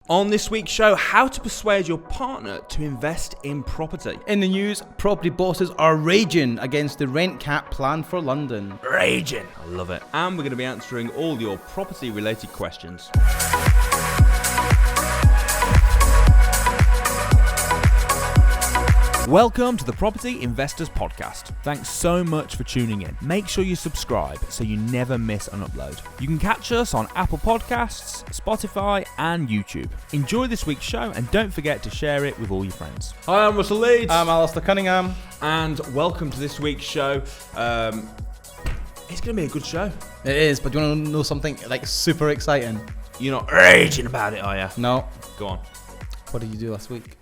On this week's show, how to persuade your partner to invest in property. In the news, property bosses are raging against the rent cap plan for London. Raging. I love it. And we're going to be answering all your property-related questions. Welcome to the Property Investors Podcast. Thanks so much for tuning in. Make sure you subscribe so you never miss an upload. You can catch us on Apple Podcasts, Spotify, and YouTube. Enjoy this week's show and don't forget to share it with all your friends. Hi, I'm Russell Leeds. I'm Alistair Cunningham. And welcome to this week's show. It's going to be a good show. It is, but do you want to know something like super exciting? You're not raging about it, are you? No. Go on. What did you do last week?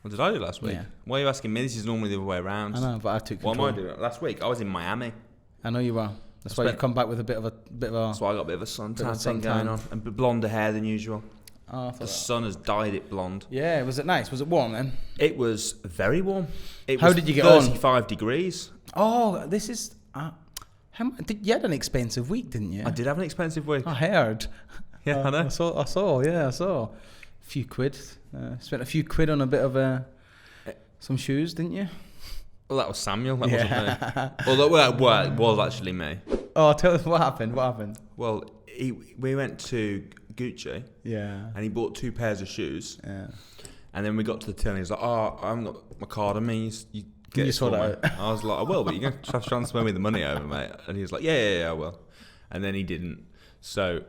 What did I do last week? Yeah. Why are you asking me? This is normally the other way around. I know, but I took control. What am I doing? Last week, I was in Miami. I know you were. That's why you come back with a bit of a. That's why I got a bit of a suntan thing going on. And blonder hair than usual. Oh, the sun has dyed it blonde. Yeah, was it nice? Was it warm then? It was very warm. How did you get on? 35 degrees. Oh, this is... you had an expensive week, didn't you? I did have an expensive week. I heard. Yeah, I know. I saw. A few quid. Spent a few quid on a bit of some shoes, didn't you? Well, that was Samuel. That wasn't me. Although it was actually me. Oh, tell us what happened. What happened? Well, we went to Gucci. Yeah. And he bought 2 pairs of shoes. Yeah. And then we got to the till and he was like, "Oh, I haven't got my card on me. You get it sort for it me." out. I was like, "I will, but you're going to have to transfer me the money over, mate." And he was like, yeah, I will. And then he didn't. So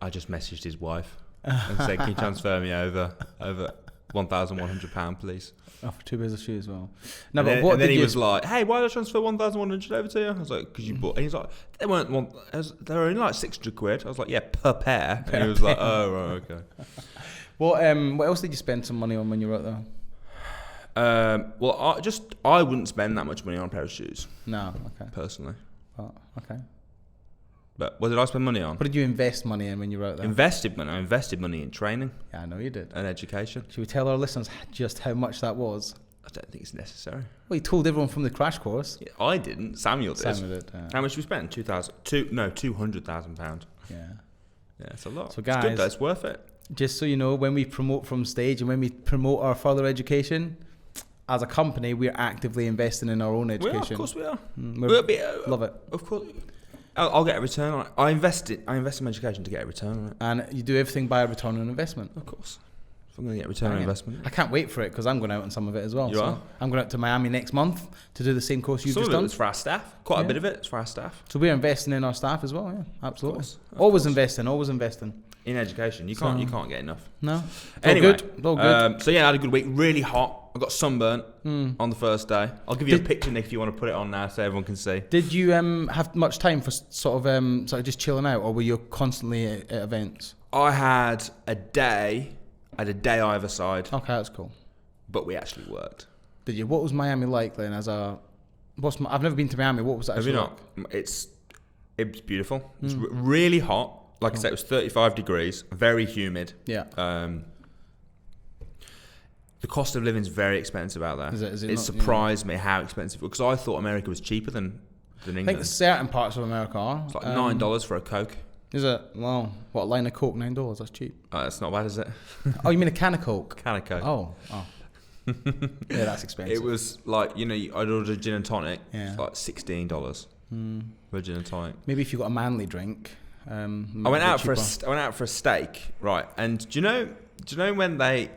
I just messaged his wife and said, "Can you transfer me over £1,100, please?" Oh, for 2 pairs of shoes as well. No, but then he was like, "Hey, why did I transfer 1,100 over to you?" I was like, "Because you bought." And he's like, "They weren't one. They were only like 600 quid." I was like, "Yeah, per pair." And he was like, "Oh, right, okay." What else did you spend some money on when you were out there? I wouldn't spend that much money on a pair of shoes. No, okay. Personally. Oh, okay. But what did I spend money on? What did you invest money in when you were out there? I invested money in training. Yeah, I know you did. And education. Should we tell our listeners just how much that was? I don't think it's necessary. Well, you told everyone from the crash course. Yeah, I didn't. Samuel did. How much did we spend? £200,000. Yeah. Yeah, it's a lot. So guys, it's good though. It's worth it. Just so you know, when we promote from stage and when we promote our further education, as a company, we're actively investing in our own education. We are, of course we are. Love it. Of course. I'll get a return on it. I invest in my education to get a return on it. And you do everything by a return on investment. Of course. If I'm going to get a return on investment. I can't wait for it because I'm going out on some of it as well. You are? I'm going out to Miami next month to do the same course you've just done. It's for our staff. Quite a bit of it. It's for our staff. So we're investing in our staff as well. Yeah, absolutely. Always investing. In education, you can't get enough. No. Anyway, all good. So yeah, I had a good week. Really hot. I got sunburnt on the first day. I'll give you a picture, Nick, if you want to put it on now so everyone can see. Did you have much time for sort of just chilling out, or were you constantly at events? I had a day either side. Okay, that's cool. But we actually worked. Did you? What was Miami like then? I've never been to Miami. What was that? Have you not? Like? It was beautiful. It's really hot. Like I said, it was 35 degrees, very humid. Yeah. The cost of living is very expensive out there. It not, surprised me how expensive, because I thought America was cheaper than England. I think certain parts of America are. It's like $9 for a Coke. Is it? Well, what, a line of Coke, $9? That's cheap. That's not bad, is it? Oh, you mean a can of Coke? Can of Coke. Oh. Yeah, that's expensive. It was like, I'd ordered a gin and tonic. Yeah. It's like $16 for a gin and tonic. Maybe if you got a manly drink. I went out for a steak, right? And do you know when they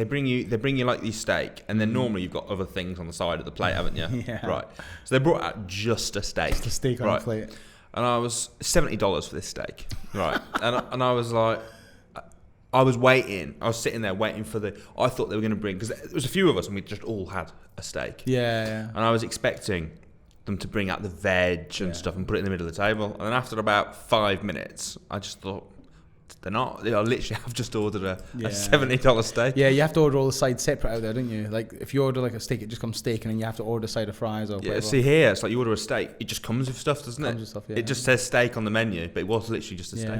bring you like these steak, and then normally you've got other things on the side of the plate, haven't you? Yeah. Right. So they brought out just a steak. Just a steak on a plate. And I was $70 for this steak, right? and I was like, I was waiting. I was sitting there waiting for I thought they were going to bring, because there was a few of us and we just all had a steak. Yeah. And I was expecting them to bring out the veg and stuff and put it in the middle of the table. And then after about 5 minutes, I just thought, they're not. I literally have just ordered a $70 steak. Yeah, you have to order all the sides separate out there, don't you? Like if you order like a steak, it just comes steak, and then you have to order a side of fries or whatever. Yeah, see here, it's like you order a steak, it just comes with stuff, doesn't it? Comes with stuff, yeah. It just says steak on the menu, but it was literally just a steak.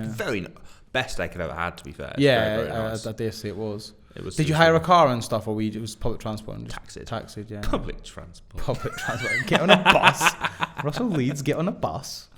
Best steak I've ever had, to be fair. Yeah, very, very nice. I dare say it was. Did you hire a car and stuff, or it was public transport? Taxied, yeah. Public transport. Get on a bus. Russell Leeds, get on a bus.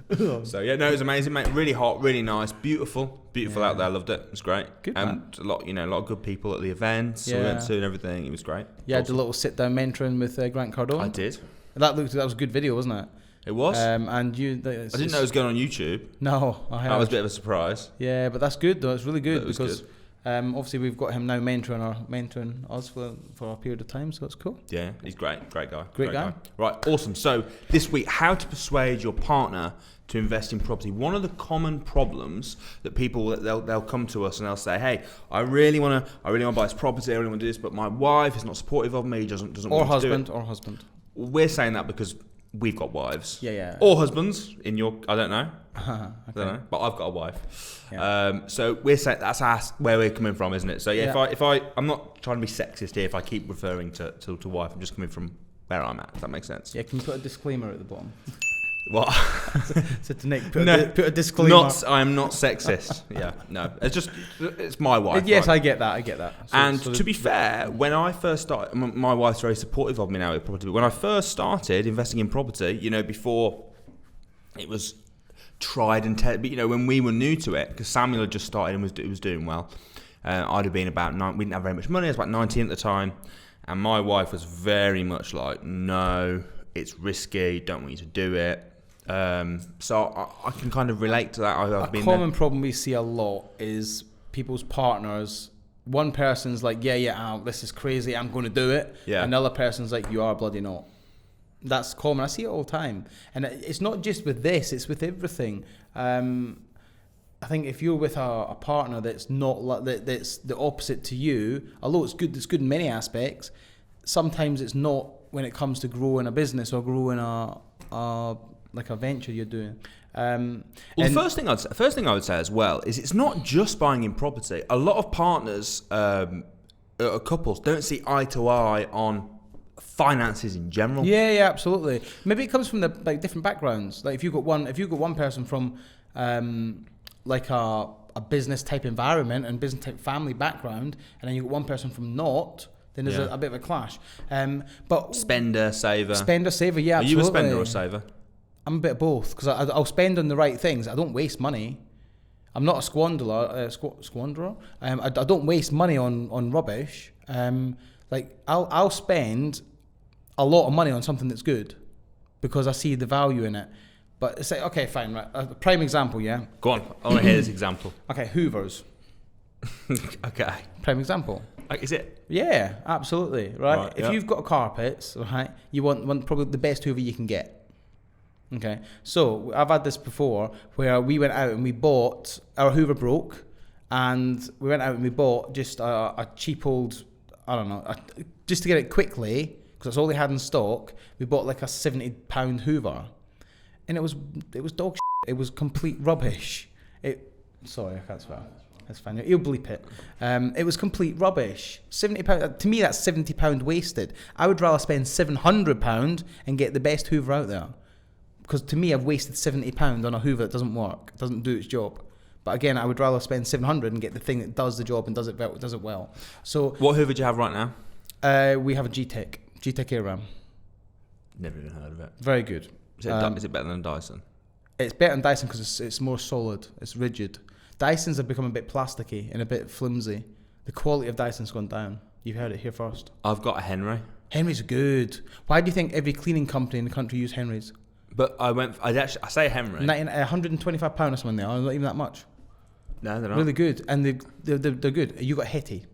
So yeah, no, it was amazing, mate. Really hot, really nice, beautiful out there. Loved it. It was great. Good, and a lot of good people at the event. So we went to and everything. It was great. Yeah, awesome. I did a little sit down mentoring with Grant Cardone. I did. That was a good video, wasn't it? It was. And you. I didn't know it was going on YouTube. No, I heard. That was a bit of a surprise. Yeah, but that's good though. It's really good because. Good. Obviously, we've got him now mentoring us for a period of time, so it's cool. Yeah, he's great guy. Great guy. Right, awesome. So this week, how to persuade your partner to invest in property. One of the common problems that people they'll come to us and they'll say, "Hey, I really want to buy this property. I really want to do this, but my wife is not supportive of me. Doesn't want to do it." Or husband. We're saying that because we've got wives. Yeah. Or husbands in your. I don't know. Okay. I don't know, but I've got a wife. Yeah. So we're saying that's where we're coming from, isn't it? So if I'm not trying to be sexist here. If I keep referring to wife, I'm just coming from where I'm at. Does that make sense? Yeah. Can you put a disclaimer at the bottom? What? So to Nick, put a disclaimer. I'm not sexist. Yeah, no. It's my wife. Yes, right? I get that. To be fair, when I first started, my wife's very supportive of me now with property. But when I first started investing in property, before it was tried and tested, but when we were new to it, because Samuel had just started and was doing well, I'd have been about 9. We didn't have very much money. I was about 19 at the time, and my wife was very much like, "No, it's risky. Don't want you to do it." So I can kind of relate to that. A common problem we see a lot is people's partners. One person's like, this is crazy, I'm going to do it. Yeah. Another person's like, you are bloody not. That's common. I see it all the time. And it's not just with this, it's with everything. I think if you're with a partner that's not like that's the opposite to you, although it's good in many aspects, sometimes it's not when it comes to growing a business or growing a venture you're doing. The first thing I would say as well is it's not just buying in property. A lot of partners, couples, don't see eye to eye on finances in general. Yeah, absolutely. Maybe it comes from the different backgrounds. Like if you've got one person from a business type environment and business type family background, and then you've got one person from not, then there's a bit of a clash. But spender, saver, yeah. Are absolutely. you a spender or a saver? I'm a bit of both because I'll spend on the right things. I don't waste money. I'm not a squanderer. I don't waste money on rubbish. I'll spend a lot of money on something that's good because I see the value in it. But it's like, okay, fine, right. A prime example, yeah? Go on, I want to hear this example. Okay, Hoovers. Okay. Prime example. Is it? Yeah, absolutely, right? If you've got carpets, right, you want probably the best Hoover you can get. Okay, so I've had this before where we went out and we bought, our Hoover broke, and we went out and we bought just a cheap old, just to get it quickly, because that's all they had in stock, we bought like a £70 Hoover. And it was dog shit. It was complete rubbish. Sorry, I can't swear. That's fine. You'll bleep it. It was complete rubbish. £70. To me, that's £70 wasted. I would rather spend £700 and get the best Hoover out there. Because to me, I've wasted £70 on a Hoover that doesn't work, doesn't do its job. But again, I would rather spend $700 and get the thing that does the job and does it well. So, what Hoover do you have right now? We have a G-Tech AirRam. Never even heard of it. Very good. Is it better than Dyson? It's better than Dyson because it's more solid. It's rigid. Dysons have become a bit plasticky and a bit flimsy. The quality of Dyson's gone down. You've heard it here first. I've got a Henry. Henry's good. Why do you think every cleaning company in the country use Henry's? But I say Henry. £125 or something there. Not even that much. No, they're not. Really good. And they're good. You got Hetty?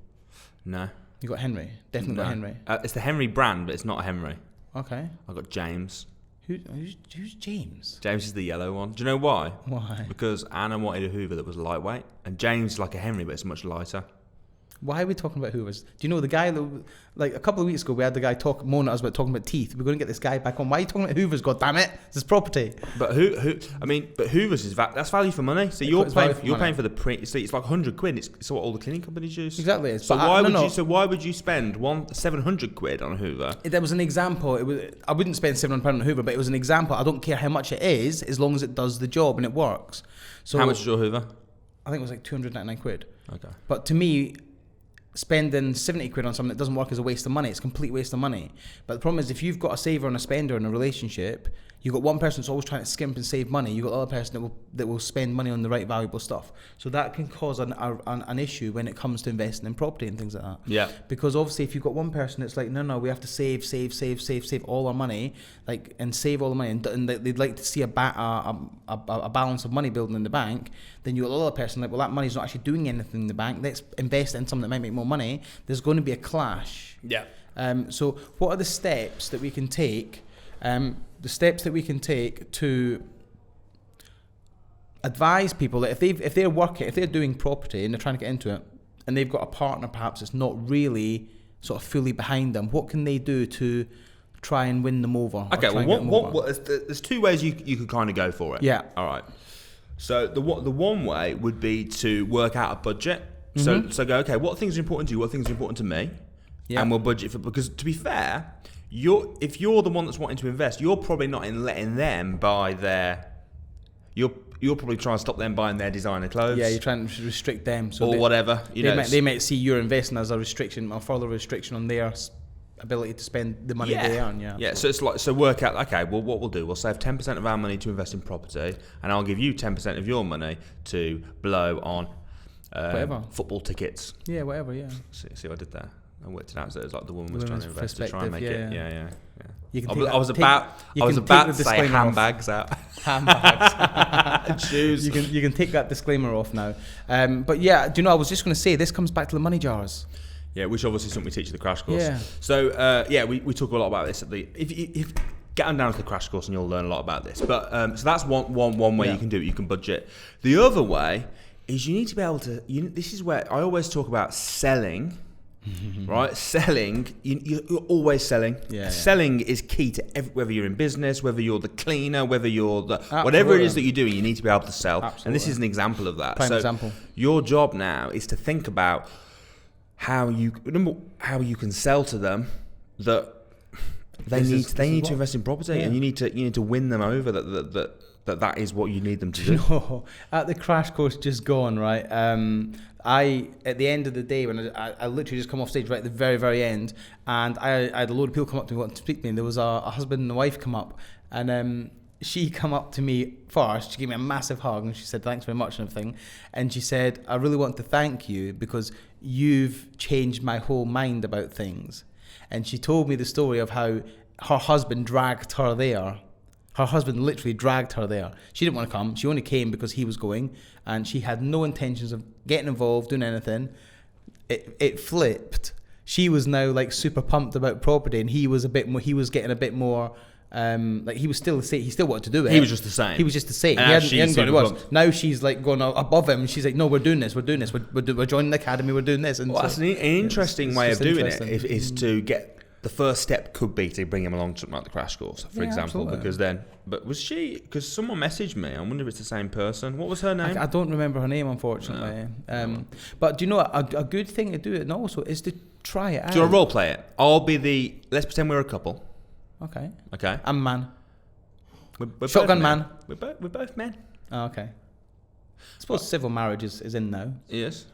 No. You got Henry? Definitely got Henry. It's the Henry brand, but it's not a Henry. Okay. I've got James. Who's James? James is the yellow one. Do you know why? Why? Because Anna wanted a Hoover that was lightweight, and James is like a Henry, but it's much lighter. Why are we talking about Hoovers? Do you know the guy that, like a couple of weeks ago, we had the guy moaning at us about talking about teeth. We're going to get this guy back on. Why are you talking about Hoovers? God damn it! It's his property. But but Hoovers is that's value for money. So you're paying for the print. So it's like £100. It's what all the cleaning companies use. Exactly. So why would you spend £700 on a Hoover? There was an example. I wouldn't spend £700 on a Hoover, but it was an example. I don't care how much it is, as long as it does the job and it works. So how much is your Hoover? I think it was like £299. Okay. But to me, spending 70 quid on something that doesn't work is a waste of money. It's a complete waste of money. But the problem is, if you've got a saver and a spender in a relationship, you've got one person that's always trying to skimp and save money. You've got the other person that will spend money on the right valuable stuff. So that can cause an issue when it comes to investing in property and things like that. Yeah. Because obviously, if you've got one person that's like, no, we have to save all our money, and save all the money, and they'd like to see a balance of money building in the bank, then you've got the other person like, well, that money's not actually doing anything in the bank. Let's invest in something that might make more money. There's going to be a clash. Yeah. So what are the steps that we can take? The steps that we can take to advise people that if they're doing property and they're trying to get into it, and they've got a partner perhaps that's not really sort of fully behind them, what can they do to try and win them over? Okay, well, there's two ways you could kind of go for it. Yeah. All right. So the one way would be to work out a budget. So go, okay, what things are important to you? What things are important to me? Yeah. And we'll budget for, because to be fair, if you're the one that's wanting to invest, you're probably not letting them buy you're probably trying to stop them buying their designer clothes. Yeah, you're trying to restrict them. So whatever. They might see your investment as a restriction, or further restriction on their ability to spend the money they earn. Yeah. So it's like, so work out, okay, well, what we'll do, we'll save 10% of our money to invest in property, and I'll give you 10% of your money to blow on football tickets. Yeah, whatever, yeah. See what I did there? I worked it out, so it was like the woman was trying to invest to try and make it. Yeah. I was about to say handbags out. Handbags. Shoes. You can take that disclaimer off now. But yeah, do you know, I was just going to say, this comes back to the money jars. Yeah, which obviously is something we teach at the crash course. Yeah. So we talk a lot about this at the. If get on down to the crash course and you'll learn a lot about this. But so that's one way you can do it. You can budget. The other way is you need to be able to. This is where I always talk about selling. Right, selling. You're always selling. Selling is key to whether you're in business, whether you're the cleaner, whether you're the whatever it is that you're doing. You need to be able to sell. Absolutely. And this is an example of that. Prime example. Your job now is to think about how you can sell to them that they need to invest in property, and you need to win them over that is what you need them to do. No, at the crash course just gone, right? At the end of the day, when I literally just come off stage right at the very, very end, and I had a load of people come up to me wanting to speak to me, and there was a husband and a wife come up, and she come up to me first, she gave me a massive hug, and she said, thanks very much and everything, and she said, I really want to thank you because you've changed my whole mind about things. And she told me the story of how her husband dragged her there. Her husband literally dragged her there. She didn't want to come. She only came because he was going, and she had no intentions of getting involved, doing anything. It flipped. She was now like super pumped about property, and he was getting a bit more. Like he was still the same. He still wanted to do it. He was just the same. He hadn't gone to us. Now she's like going above him, and she's like, "No, we're doing this. We're joining the academy. We're doing this." And that's an interesting way of doing it. Is to get. The first step could be to bring him along to something like the crash course, for example, absolutely. But was she, because someone messaged me, I wonder if it's the same person. What was her name? I don't remember her name, unfortunately. No. But do you know, a good thing to do it, and also, is to try it out. Do you want to role play it? Let's pretend we're a couple. Okay. I'm a man. We're Shotgun man. We're both men. Oh, okay. I suppose civil marriage is in now. Yes.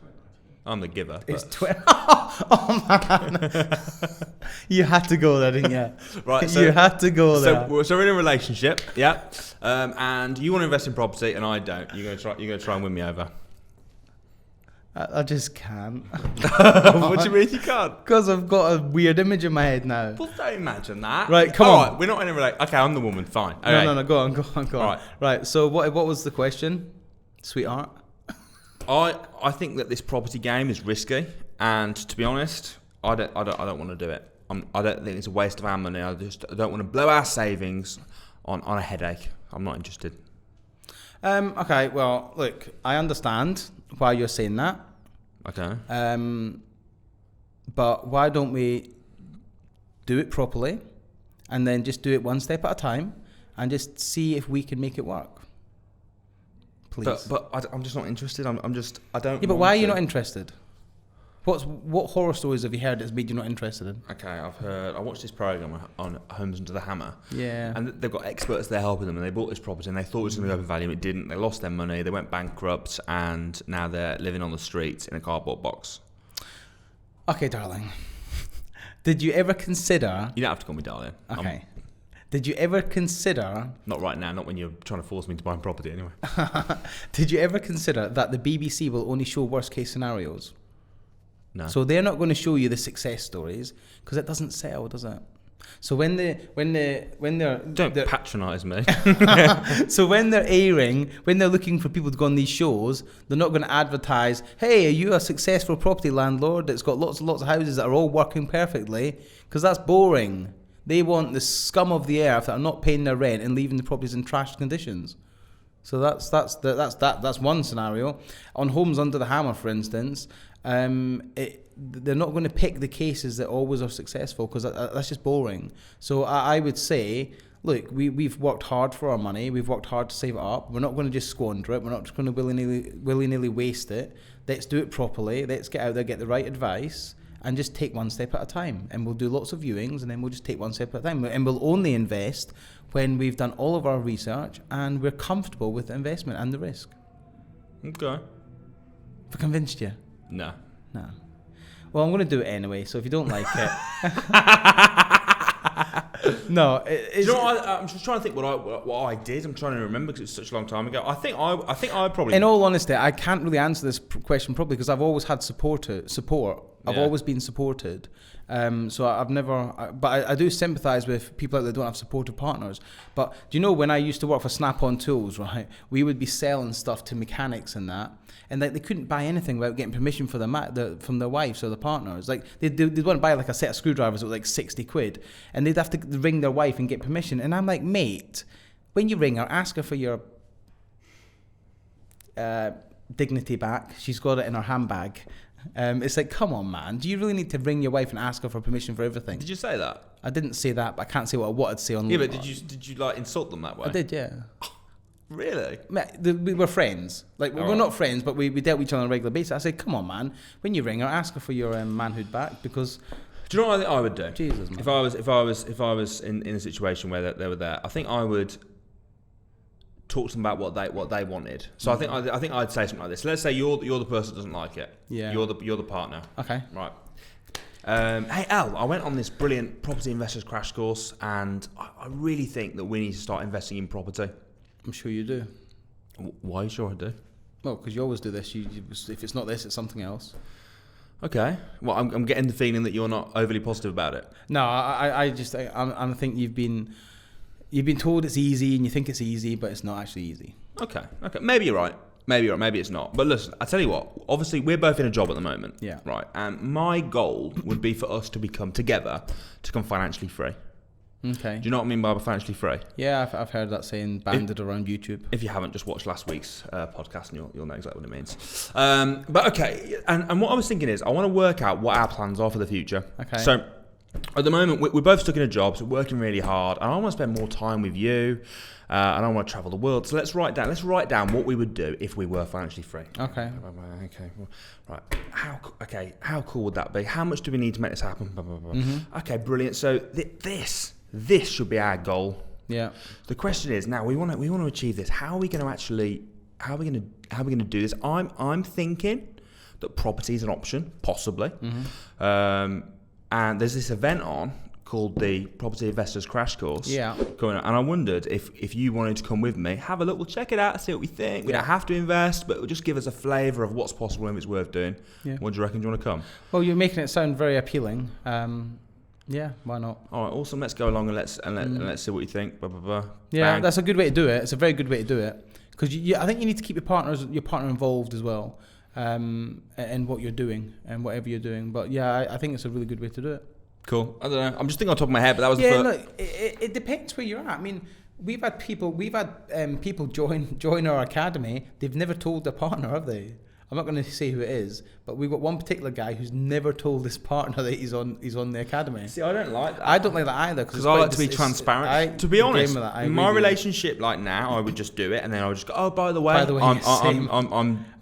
I'm the giver. It's oh man, you had to go there, didn't you? Right, you had to go there. So we're in a relationship, yeah, and you want to invest in property, and I don't. You're gonna try and win me over. I just can't. What do you mean you can't? Because I've got a weird image in my head now. Well, don't imagine that. Right, come on. Right, we're not in a relationship. Okay, I'm the woman. Fine. Okay. No. Go on. Right. So what was the question, sweetheart? I think that this property game is risky, and to be honest, I don't want to do it. I don't think it's a waste of our money. I don't want to blow our savings on a headache. I'm not interested. Okay. Well, look, I understand why you're saying that. Okay. But why don't we do it properly, and then just do it one step at a time, and just see if we can make it work? Please. But I'm just not interested. I don't. Yeah, but why are you not interested? What horror stories have you heard that's made you not interested in? Okay, I watched this program on Homes Under the Hammer. Yeah. And they've got experts there helping them, and they bought this property, and they thought it was going to be open value. It didn't. They lost their money. They went bankrupt, and now they're living on the streets in a cardboard box. Okay, darling. Did you ever consider... You don't have to call me darling. Okay. Did you ever consider... Not right now, not when you're trying to force me to buy a property anyway. Did you ever consider that the BBC will only show worst case scenarios? No. So they're not going to show you the success stories because it doesn't sell, does it? So when they're don't patronise me. So when they're looking for people to go on these shows, they're not going to advertise, hey, are you a successful property landlord that's got lots and lots of houses that are all working perfectly? Because that's boring. They want the scum of the earth that are not paying their rent and leaving the properties in trashed conditions. So that's one scenario. On Homes Under the Hammer, for instance, they're not going to pick the cases that always are successful because that's just boring. So I would say, look, we've worked hard for our money. We've worked hard to save it up. We're not going to just squander it. We're not just going to willy-nilly waste it. Let's do it properly. Let's get out there, get the right advice, and just take one step at a time. And we'll do lots of viewings, and then we'll just take one step at a time. And we'll only invest when we've done all of our research and we're comfortable with the investment and the risk. Okay. Have I convinced you? No. Well, I'm going to do it anyway, so if you don't like it... No, do you know what I'm just trying to think what I did. I'm trying to remember because it's such a long time ago. I think I probably... In all honesty, I can't really answer this question properly because I've always had support. I've always been supported. So I've never... But I do sympathise with people out there that don't have supportive partners. But do you know, when I used to work for Snap-on Tools, right, we would be selling stuff to mechanics and that, and they couldn't buy anything without getting permission from their wives or their partners. Like they'd want to buy like a set of screwdrivers that were like 60 quid, and they'd have to ring their wife and get permission. And I'm like, mate, when you ring her, ask her for your dignity back. She's got it in her handbag. It's like, come on, man. Do you really need to ring your wife and ask her for permission for everything? Did you say that? I didn't say that, but I can't say what I'd say on... Yeah, but did you like insult them that way? I did, yeah. Really? We were friends. Like, we're not friends, but we dealt with each other on a regular basis. I said, come on, man. When you ring her, ask her for your manhood back, because... Do you know what I think I would do? Jesus, man. If I was in a situation where they were there, I think I would talk to them about what they wanted. So I think I'd say something like this. Let's say you're the person that doesn't like it. Yeah. You're the partner. Okay. Right. Hey Al, I went on this brilliant property investors crash course, and I really think that we need to start investing in property. I'm sure you do. Why are you sure I do? Well, because you always do this. If it's not this, it's something else. Okay. Well, I'm getting the feeling that you're not overly positive about it. No, I think you've been told it's easy and you think it's easy, but it's not actually easy. Okay. Maybe you're right. Maybe it's not. But listen, I tell you what. Obviously, we're both in a job at the moment. Yeah. Right. And my goal would be for us to become financially free. Okay. Do you know what I mean by financially free? Yeah, I've heard that saying banded around YouTube. If you haven't, just watch last week's podcast and you'll know exactly what it means. But okay, and what I was thinking is I want to work out what our plans are for the future. Okay. So at the moment, we're both stuck in a job, so we're working really hard, and I want to spend more time with you, and I want to travel the world. So let's write down what we would do if we were financially free. Okay. Okay. Right. How cool would that be? How much do we need to make this happen? Mm-hmm. Okay, brilliant. So this should be our goal. Yeah. The question is now we want to achieve this. How are we going to do this? I'm thinking that property is an option, possibly. Mm-hmm. And there's this event on called the Property Investors Crash Course. Yeah. Going on, and I wondered if you wanted to come with me, have a look. We'll check it out, see what we think. We don't have to invest, but it'll just give us a flavour of what's possible and if it's worth doing. Yeah. What do you reckon? Do you want to come? Well, you're making it sound very appealing. Yeah, why not? All right, awesome. Let's go along and let's see what you think. Blah, blah, blah. Yeah, Bang. that's a good way to do it. It's a very good way to do it because I think you need to keep your partner involved as well, in what you're doing and whatever you're doing. But yeah, I think it's a really good way to do it. Cool. I don't know. I'm just thinking on top of my head, but that was the first. Look, it depends where you're at. I mean, we've had people join our academy. They've never told their partner, have they? I'm not going to say who it is, but we've got one particular guy who's never told his partner that he's on the academy. See, I don't like that. I don't like that either because I like to be transparent. To be honest, in my relationship, like now, I would just do it, and then I would just go, "Oh, by the way, I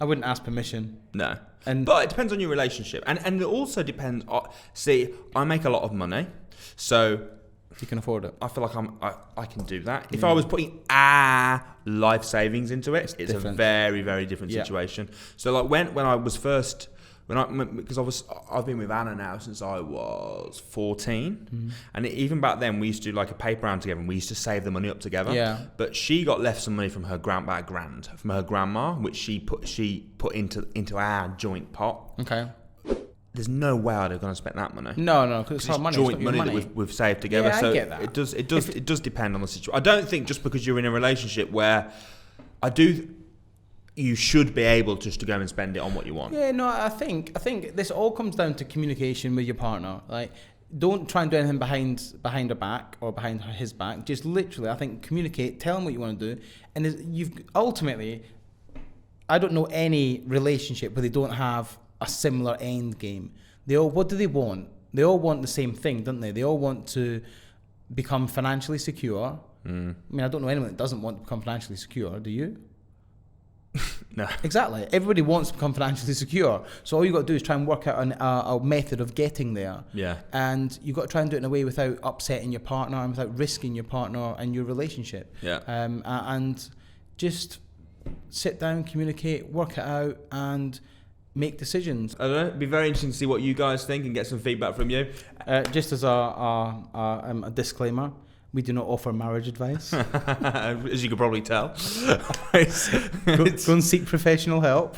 wouldn't ask permission." No, but it depends on your relationship, and it also depends. See, I make a lot of money, so. You can afford it. I feel like I can do that. If I was putting our life savings into it, it's a very, very different situation. So like when I was first because I've been with Anna now since I was 14, and even back then we used to do like a paper round together, and we used to save the money up together. Yeah. But she got left some money from her from her grandma, which she put into our joint pot. Okay. There's no way I'd have gone to spend that money. No, because it's our money. Joint money that we've saved together. Yeah, so I get that. It does depend on the situation. I don't think just because you're in a relationship where you should be able just to go and spend it on what you want. Yeah, no, I think this all comes down to communication with your partner. Like, don't try and do anything behind her back or behind his back. Just literally, I think, communicate. Tell him what you want to do, and you've ultimately, I don't know any relationship where they don't have a similar end game. What do they want? They all want the same thing, don't they? They all want to become financially secure. I mean, I don't know anyone that doesn't want to become financially secure. Do you? No. Exactly. Everybody wants to become financially secure. So all you've got to do is try and work out a method of getting there. Yeah. And you've got to try and do it in a way without upsetting your partner and without risking your partner and your relationship. Yeah. And just sit down, communicate, work it out, and make decisions. I don't know. It'd be very interesting to see what you guys think and get some feedback from you. Just as a disclaimer, we do not offer marriage advice. As you could probably tell. Go and seek professional help.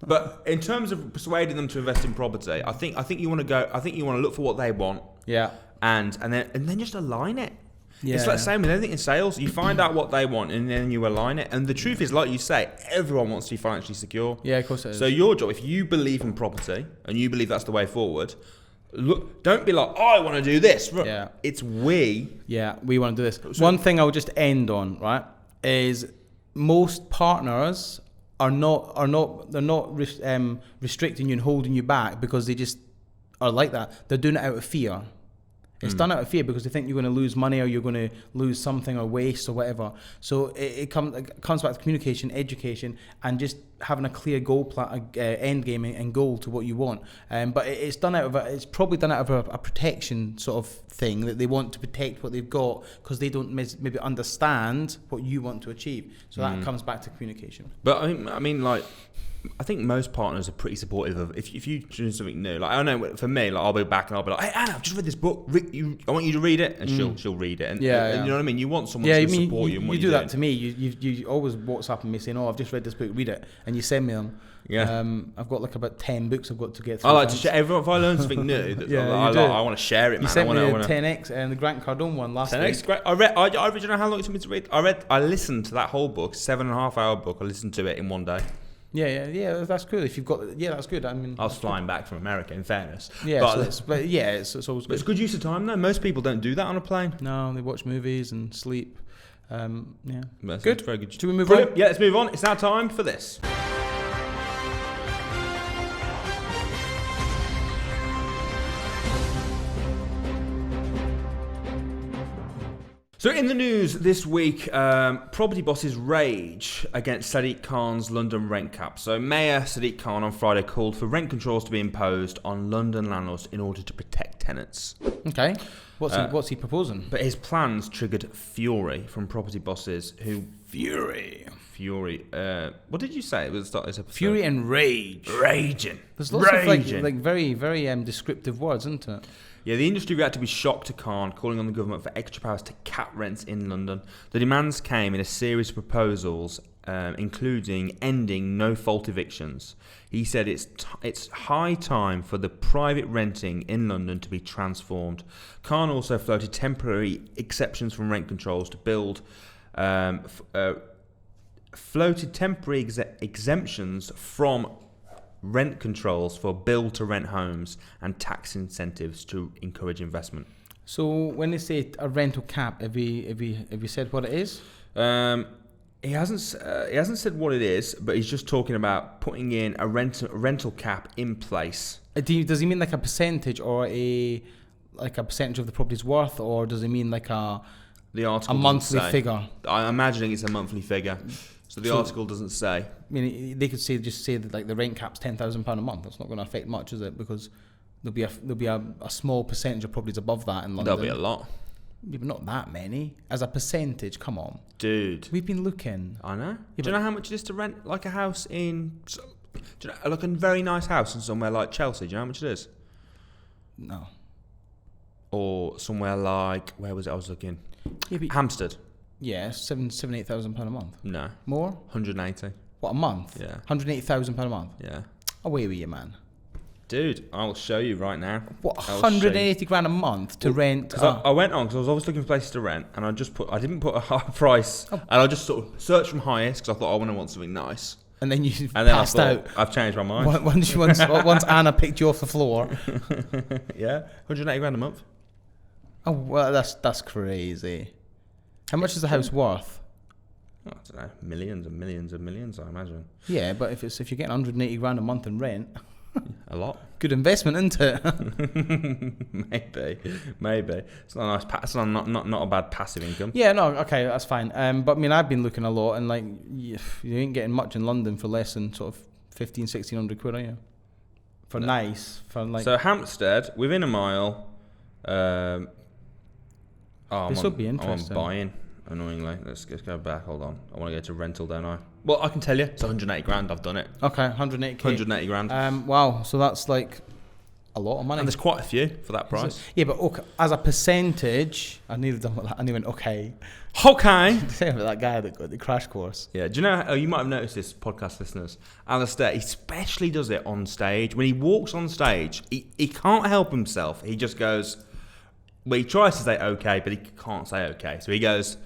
But in terms of persuading them to invest in property, I think you want to look for what they want. Yeah. And then just align it. Yeah. It's like the same with anything in sales. You find out what they want and then you align it. And the truth is, like you say, everyone wants to be financially secure. Yeah, of course it is. So your job, if you believe in property and you believe that's the way forward, look, don't be like, oh, I want to do this. Yeah. It's we. Yeah, we want to do this. One thing I'll just end on, right, is most partners are not restricting you and holding you back because they just are like that. They're doing it out of fear. It's done out of fear because they think you're going to lose money or you're going to lose something or waste or whatever. So it comes back to communication, education, and just having a clear goal end game and goal to what you want. But it's probably done out of a protection sort of thing, that they want to protect what they've got because they don't maybe understand what you want to achieve. So that comes back to communication. But I mean, like, I think most partners are pretty supportive of if you do something new. Like, I know for me, like, I'll be back and I'll be like, hey Anna, I've just read this book. I want you to read it, and she'll read it. And, and you know what I mean. You want someone to support you. You do that to me. You always WhatsApp me saying, oh, I've just read this book, read it, and you send me them. Yeah. I've got like about 10 books I've got to get through. I like to share. If I learn something new, I want to share it. Man. You sent me the 10x and the Grant Cardone one last 10x, week. I read. You know how long it took me to read? I listened to that whole book, 7.5 hour book. I listened to it in one day. Yeah, that's good. If you've got, that's good. I mean, I was flying back from America, in fairness. Yeah, it's always good. It's good use of time, though. Most people don't do that on a plane. No, they watch movies and sleep. That's good. Very good. Should we move on? Yeah, let's move on. It's now time for this. So in the news this week, property bosses rage against Sadiq Khan's London rent cap. So Mayor Sadiq Khan on Friday called for rent controls to be imposed on London landlords in order to protect tenants. Okay. What's he proposing? But his plans triggered fury from property bosses who... Fury. What did you say at the start of this episode? Fury and rage. Raging. There's lots of like very, very descriptive words, isn't it? Yeah, the industry reacted with shock to Khan, calling on the government for extra powers to cap rents in London. The demands came in a series of proposals, including ending no-fault evictions. He said it's high time for the private renting in London to be transformed. Khan also floated temporary exceptions from rent controls to build... exemptions from rent controls for build-to-rent homes and tax incentives to encourage investment. So when they say a rental cap, have you said what it is? He hasn't said what it is, but he's just talking about putting in a rental cap in place. Does he mean like a percentage or a percentage of the property's worth, or does he mean like a monthly figure? I'm imagining it's a monthly figure. So the article doesn't say. I mean, they could just say that like the rent cap's £10,000 a month. That's not going to affect much, is it? Because there'll be a small percentage of properties above that in London. There'll be a lot. Yeah, but not that many. As a percentage, come on, dude. We've been looking. I know. Do you know how much it is to rent like a house in? Do you know, like a very nice house in somewhere like Chelsea, do you know how much it is? No. Or somewhere like, where was it I was looking? Yeah, Hampstead. Yeah, £8,000 a month. No. More? 180. What, a month? Yeah. £180,000 a month? Yeah. Away with you, man. Dude, I'll show you right now. What, 180 grand a month to rent? Because I went on, because I was always looking for places to rent, and I didn't put a high price, and I just sort of searched from highest, because I thought I want something nice. And then you passed out. I've changed my mind. Once Anna picked you off the floor. Yeah, 180 grand a month. Oh, well, that's crazy. How much is the house worth? I don't know, millions and millions and millions, I imagine. Yeah, but if you're getting 180 grand a month in rent, a lot. Good investment, isn't it? Maybe. It's not a nice. It's not a bad passive income. Yeah, no, okay, that's fine. But I mean, I've been looking a lot, and like, you ain't getting much in London for less than sort of 1,500-1,600 quid, are you? For no. Nice, for like. So Hampstead, within a mile. This would be interesting. I'm buying. Annoyingly, let's go back. Hold on, I want to go to rental, don't I? Well, I can tell you, it's 180 grand. I've done it. Okay, 180k. 180 grand. Wow, so that's like a lot of money. And there's quite a few for that price. Yeah, but okay, as a percentage, I nearly done with that. I went okay. Okay. Same with that guy that got the crash course. Yeah, do you know? You might have noticed this, podcast listeners. Alistair, he especially does it on stage. When he walks on stage, he can't help himself. He just goes. Well, he tries to say okay, but he can't say okay. So he goes,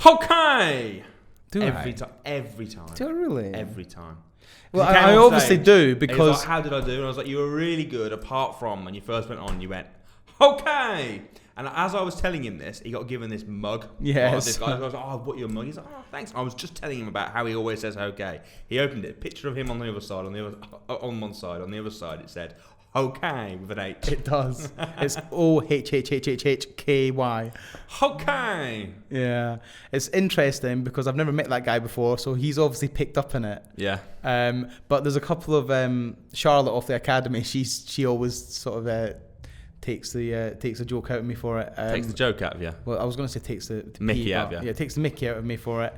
okay. Every time. Do I really? Every time. Well, I obviously do because. Like, how did I do? And I was like, you were really good. Apart from when you first went on, you went okay. And as I was telling him this, he got given this mug. Yes. This guy I was like, oh, what your mug? He's like, oh, thanks. I was just telling him about how he always says okay. He opened it, picture of him on the other side, on one side. On the other side, it said. Okay, with an H. It does. It's OHHHHHKY. Okay. Yeah, it's interesting because I've never met that guy before, so he's obviously picked up in it. Yeah. But there's a couple of Charlotte off the academy. She always sort of takes a joke out of me for it. Takes the joke out of you. Well, I was going to say takes the Mickey out of you. Yeah, takes the Mickey out of me for it,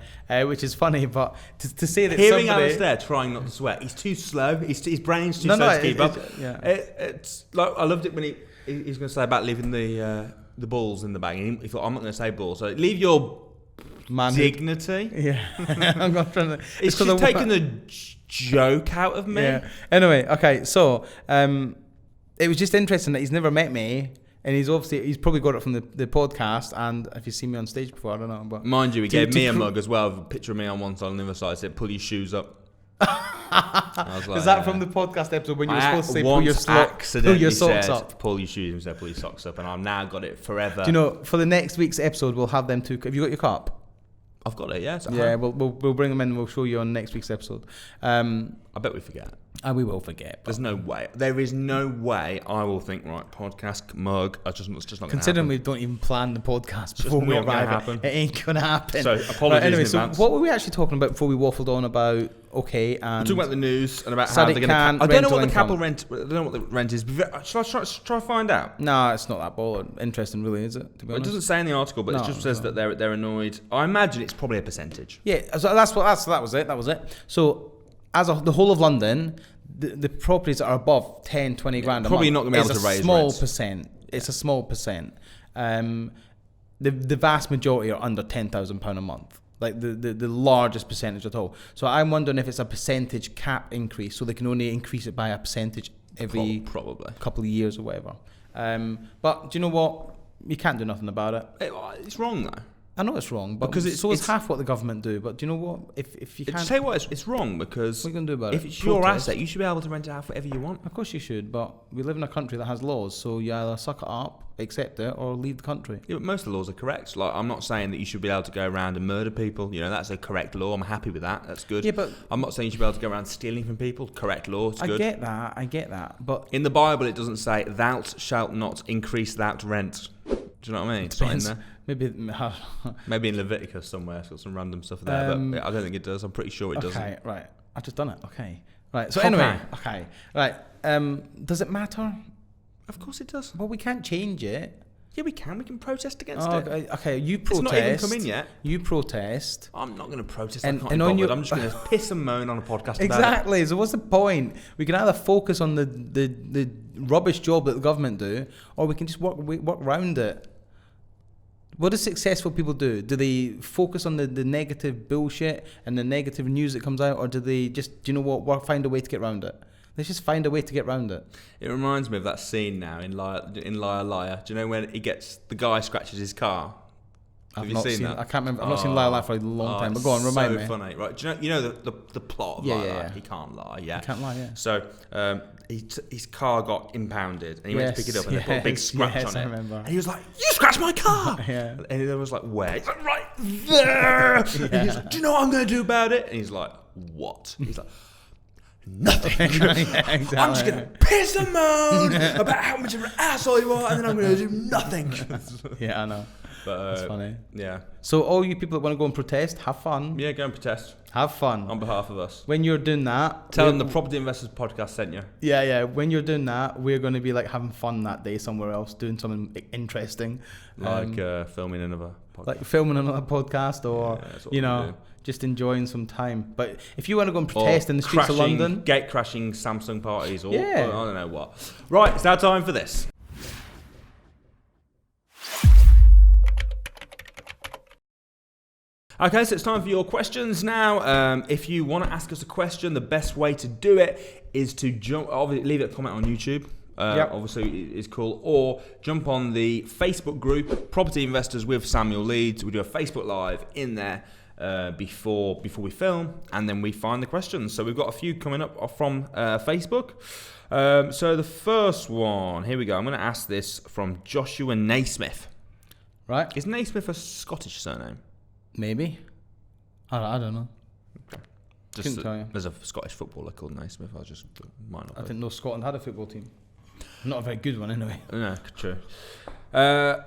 which is funny. But to say that hearing somebody... Alistair trying not to sweat, he's too slow. His brain's too slow to keep up. It's like I loved it when he was going to say about leaving the balls in the bag. And he thought, I'm not going to say balls. So leave your dignity. Yeah, I'm not trying to. It's just taking the joke out of me. Yeah. Anyway, okay, so. It was just interesting that he's never met me, and he's probably got it from the podcast. And if you've seen me on stage before, I don't know. But mind you, he gave me a mug as well. A picture of me on one side, on the other side. It said, "Pull your shoes up." I was like, is that from the podcast episode when you were supposed to say pull your socks up? Pull your shoes and said, "Pull your socks up," and I've now got it forever. Do you know? For the next week's episode, we'll have them too. Have you got your cup? I've got it. Yeah. Yeah. We'll bring them in. And we'll show you on next week's episode. I bet we forget. We will forget. There's no way. There is no way I will think, right, podcast, mug, it's just not going to happen. Considering we don't even plan the podcast before we arrive, it ain't going to happen. So, apologies in advance. So what were we actually talking about before we waffled on about, okay, and... We're talking about the news and about how they're going to... I don't know what the capital rent... I don't know what the rent is. Shall I try to find out? No, it's not that interesting, really, is it? To be honest? It doesn't say in the article, but it just says that they're annoyed. I imagine it's probably a percentage. Yeah, so that was it. So, as the whole of London... The properties that are above 10, 20 grand a month. Probably not going to be able to raise rents. It's a small percent. The vast majority are under £10,000 a month. Like the largest percentage at all. So I'm wondering if it's a percentage cap increase, so they can only increase it by a percentage every probably couple of years or whatever. But do you know what? You can't do nothing about it. It's wrong though. I know it's wrong, but because it's half what the government do. But do you know what? If you can't... Tell you what, it's wrong because... What are you going to do about it? If it's your asset, you should be able to rent it out for whatever you want. Of course you should, but we live in a country that has laws, so you either suck it up, accept it, or leave the country. Yeah, but most of the laws are correct. Like, I'm not saying that you should be able to go around and murder people. You know, that's a correct law. I'm happy with that. That's good. Yeah, but... I'm not saying you should be able to go around stealing from people. Correct law. It's good. I get that, but... In the Bible, it doesn't say, thou shalt not increase that rent. Do you know what I mean? It's not in there. Maybe in Leviticus somewhere. It's got some random stuff there, but I don't think it does. I'm pretty sure it doesn't. Okay, right. I've just done it. Okay. Right. So anyway, okay. Right. Does it matter? Of course it does. Well, we can't change it. Yeah, we can. We can protest against it. Okay, you protest. It's not even come in yet. You protest. I'm not going to protest. And I can't be bothered. on I'm just going to piss and moan on a podcast Exactly. about it. So what's the point? We can either focus on the rubbish job that the government do, or we can just work around it. What do successful people do? Do they focus on the negative bullshit and the negative news that comes out, or do they just, do you know what, find a way to get around it? Let's just find a way to get around it. It reminds me of that scene now in Liar Liar. Do you know when the guy scratches his car? Have you seen that? I can't remember. I've not seen Liar Liar for a long time. But go on, remind me. So funny, right? Do you know the plot of Liar Liar? He can't lie. Yeah, he can't lie. Yeah. So his car got impounded, and he went to pick it up, and they put a big scratch on it. I remember. And he was like, "You scratched my car!" Yeah. And he was like, "Where?" He's like, "Right there." And he's like, "Do you know what I'm going to do about it?" And he's like, "What?" He's like, "Nothing." Yeah, exactly. I'm just going to piss and moan about how much of an asshole you are, and then I'm going to do nothing. Yeah, I know. But, that's funny. Yeah. So all you people that want to go and protest, have fun. Yeah, go and protest. Have fun. On behalf of us. When you're doing that, tell them the Property Investors Podcast sent you. Yeah. When you're doing that, we're going to be like having fun that day somewhere else, doing something interesting. Like filming another podcast. Like filming another podcast, or, just enjoying some time. But if you want to go and protest in the streets of London, gate crashing Samsung parties, or I don't know what. Right, it's now time for this. Okay, so it's time for your questions now. If you want to ask us a question, the best way to do it is to leave a comment on YouTube. Obviously is cool, or jump on the Facebook group Property Investors with Samuel Leeds. We do a Facebook Live in there before we film, and then we find the questions. So we've got a few coming up from Facebook. So the first one, here we go. I'm going to ask this from Joshua Naismith. Right? Is Naismith a Scottish surname? Maybe. I don't know. Okay. Couldn't tell you. There's a Scottish footballer called Naismith. I didn't know Scotland had a football team. Not a very good one, anyway. No, true.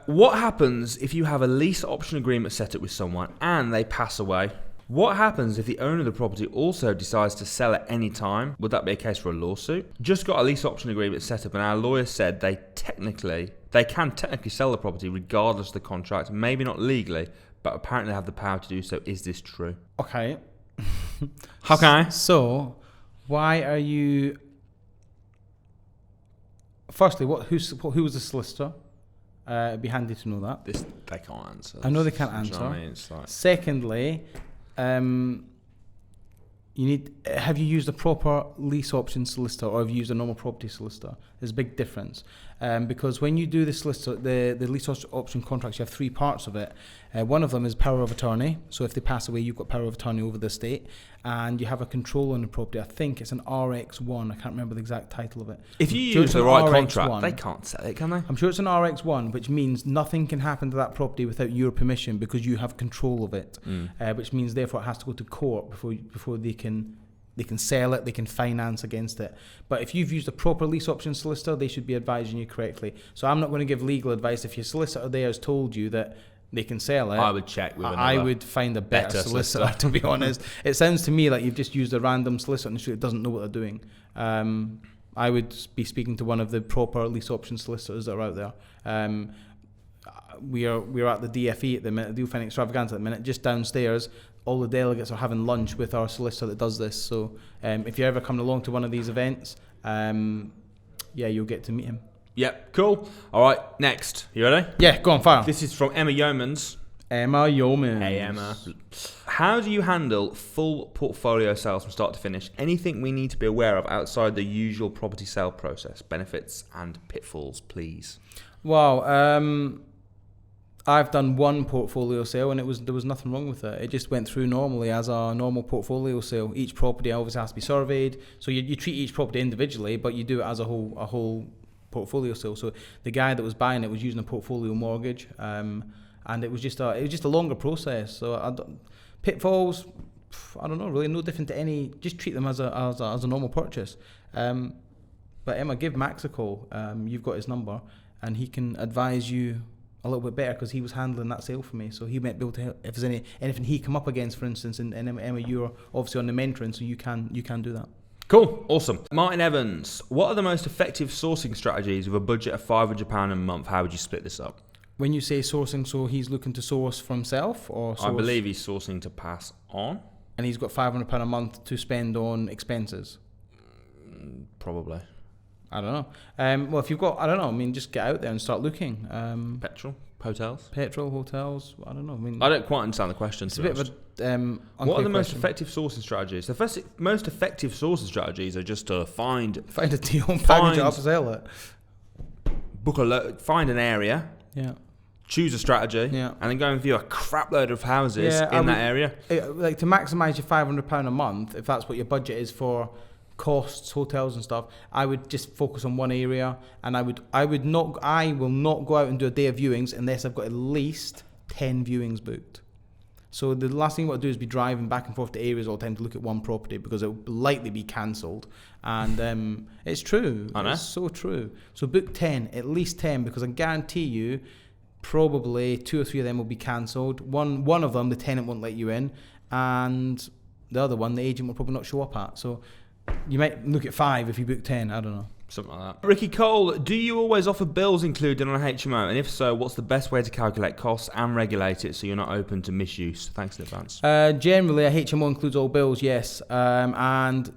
What happens if you have a lease option agreement set up with someone and they pass away? What happens if the owner of the property also decides to sell at any time? Would that be a case for a lawsuit? Just got a lease option agreement set up, and our lawyer said they can technically sell the property regardless of the contract. Maybe not legally, but apparently have the power to do so. Is this true? Okay. Okay. So, why are you... Firstly, who was the solicitor? It'd be handy to know that. They can't answer. I know they can't answer. You know what I mean? It's like... Secondly, have you used a proper lease option solicitor, or have you used a normal property solicitor? There's a big difference. Because when you do the solicitor, the lease option contracts, you have three parts of it. One of them is power of attorney. So if they pass away, you've got power of attorney over the estate, and you have a control on the property. I think it's an RX1. I can't remember the exact title of it. If you use the right contract, they can't sell it, can they? I'm sure it's an RX1, which means nothing can happen to that property without your permission, because you have control of it. Which means therefore it has to go to court before they can sell it, they can finance against it. But if you've used a proper lease option solicitor, they should be advising you correctly. So I'm not going to give legal advice. If your solicitor there has told you that they can sell it, I would check with another. I would find a better solicitor, to be honest. It sounds to me like you've just used a random solicitor that doesn't know what they're doing. I would be speaking to one of the proper lease option solicitors that are out there. We're at the DFE at the minute, the Deal Finding Extravaganza at the minute, just downstairs. All the delegates are having lunch with our solicitor that does this. So if you're ever coming along to one of these events, you'll get to meet him. Yep, cool. All right, next. You ready? Yeah, go on, fire. This is from Emma Yeomans. Emma Yeomans. Hey, Emma. How do you handle full portfolio sales from start to finish? Anything we need to be aware of outside the usual property sale process? Benefits and pitfalls, please. Wow. I've done one portfolio sale, and there was nothing wrong with it. It just went through normally as a normal portfolio sale. Each property obviously has to be surveyed, so you treat each property individually, but you do it as a whole portfolio sale. So the guy that was buying it was using a portfolio mortgage, and it was just a longer process. So pitfalls, I don't know, really no different to any. Just treat them as a normal purchase. But Emma, give Max a call. You've got his number, and he can advise you a little bit better, because he was handling that sale for me, so he might be able to help if there's anything he come up against, for instance. And Emma, you're obviously on the mentoring, so you can do that. Cool, awesome. Martin Evans, what are the most effective sourcing strategies with a budget of £500 a month? How would you split this up? When you say sourcing, so he's looking to source for himself, or source, I believe he's sourcing to pass on. and he's got £500 a month to spend on expenses. Probably. I don't know. Well, if you've got, I don't know. I mean, just get out there and start looking. Petrol, hotels. Petrol, hotels. I don't know. I mean, I don't quite understand the question. it's a bit of a. What are the most question. effective sourcing strategies? The most effective sourcing strategies are just to find a deal, package it up, sell it. Find an area. Yeah. Choose a strategy. Yeah. And then go and view a crap load of houses in that area. Like to maximise your £500 a month, if that's what your budget is for costs, hotels and stuff, I would just focus on one area, and I will not go out and do a day of viewings unless I've got at least 10 viewings booked. So the last thing you want to do is be driving back and forth to areas all the time to look at one property, because it will likely be cancelled. And it's true. I know. It's so true. So book 10, at least 10, because I guarantee you probably 2 or 3 of them will be cancelled. One of them, the tenant won't let you in, and the other one, the agent will probably not show up at. So you might look at 5 if you book 10. I don't know. Something like that. Ricky Cole, do you always offer bills included on a HMO? And if so, what's the best way to calculate costs and regulate it so you're not open to misuse? Thanks in advance. Generally, a HMO includes all bills, yes. And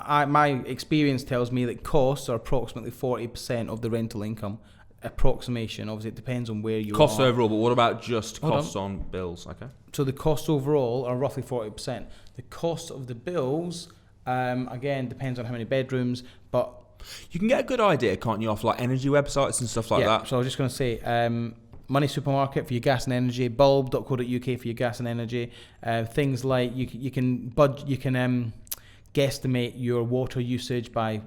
my experience tells me that costs are approximately 40% of the rental income. Approximation. Obviously, it depends on where you costs are. Overall, but what about just costs on bills? Okay. So the costs overall are roughly 40%. The cost of the bills, again, depends on how many bedrooms, but you can get a good idea, can't you, off like energy websites and stuff like that? So I was just going to say, Money Supermarket for your gas and energy, bulb.co.uk for your gas and energy, things like you can guesstimate your water usage by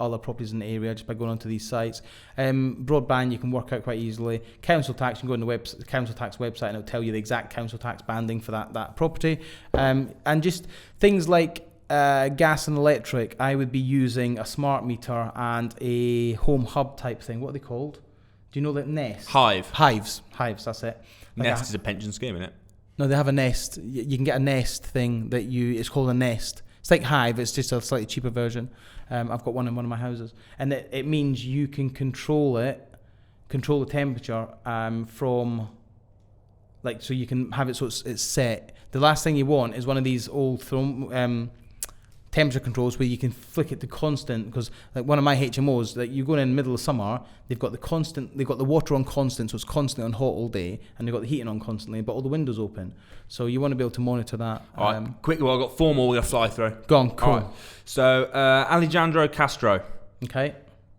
other properties in the area just by going onto these sites. Broadband you can work out quite easily. Council tax, you can go on the council tax website and it'll tell you the exact council tax banding for that property. And just things like gas and electric, I would be using a smart meter and a home hub type thing. What are they called? Do you know that Nest? Hives, that's it. Nest is a pension scheme, isn't it? No, they have a Nest. You can get a Nest thing it's called a Nest. It's like Hive, it's just a slightly cheaper version. I've got one in one of my houses. And it means you can control the temperature from, like, so you can have it so it's set. The last thing you want is one of these old temperature controls where you can flick it to constant, because like one of my HMOs, like you go in the middle of summer, they've got the water on constant, so it's constantly on hot all day, and they've got the heating on constantly, but all the windows open. So you want to be able to monitor that. All right, quick, I've got 4 more we're going to fly through. Go on, cool. Right. So, Alejandro Castro. Okay.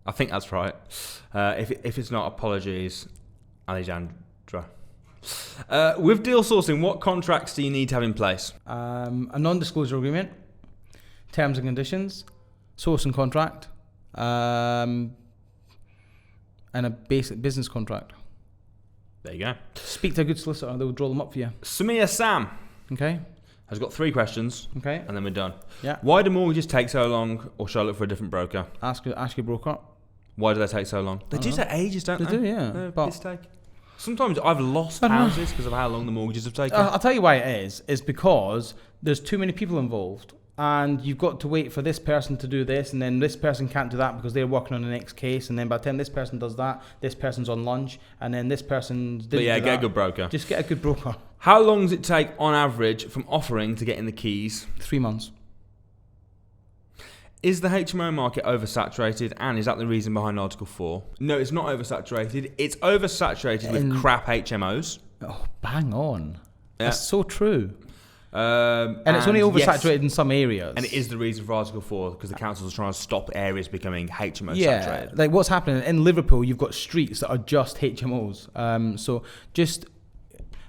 I think that's right. If it's not, apologies, Alejandro. With deal sourcing, what contracts do you need to have in place? A non-disclosure agreement, terms and conditions, sourcing contract, and a basic business contract. There you go. Speak to a good solicitor, they'll draw them up for you. Samir Sam. Okay. Has got 3 questions. Okay. And then we're done. Yeah. Why do mortgages take so long, or should I look for a different broker? Ask your broker. Why do they take so long? They do take ages, don't they? They do, yeah. Piss take. Sometimes I've lost houses because of how long the mortgages have taken. I'll tell you why it is. It's because there's too many people involved. And you've got to wait for this person to do this, and then this person can't do that because they're working on the next case, and then by the time this person does that, this person's on lunch, and then this person didn't get a good broker. Just get a good broker. How long does it take on average from offering to getting the keys? 3 months. Is the HMO market oversaturated, and is that the reason behind Article 4? No, it's not oversaturated. It's oversaturated with crap HMOs. Oh, bang on. Yeah. That's so true. And it's only oversaturated in some areas. And it is the reason for Article 4, because the councils are trying to stop areas becoming HMO saturated. Like what's happening in Liverpool, you've got streets that are just HMOs. So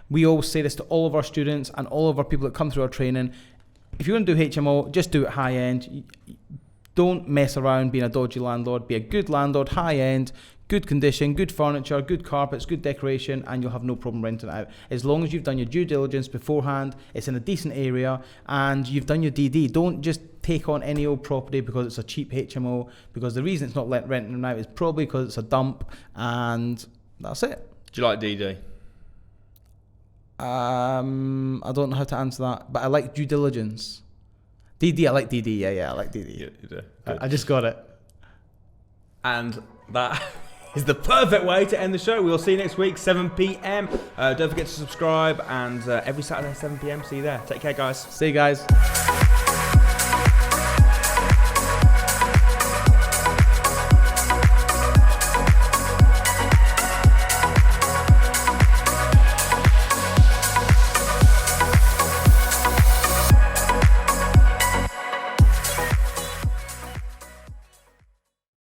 we always say this to all of our students and all of our people that come through our training. If you're going to do HMO, just do it high end. Don't mess around being a dodgy landlord. Be a good landlord, high end, good condition, good furniture, good carpets, good decoration, and you'll have no problem renting it out. As long as you've done your due diligence beforehand, it's in a decent area, and you've done your DD. Don't just take on any old property because it's a cheap HMO, because the reason it's not renting out is probably because it's a dump, and that's it. Do you like DD? I don't know how to answer that, but I like due diligence. DD, I like DD, yeah, I like DD. Yeah, you do. I just got it. And that is the perfect way to end the show. We'll see you next week, 7 p.m. Don't forget to subscribe, and every Saturday, 7 p.m. See you there. Take care, guys. See you guys.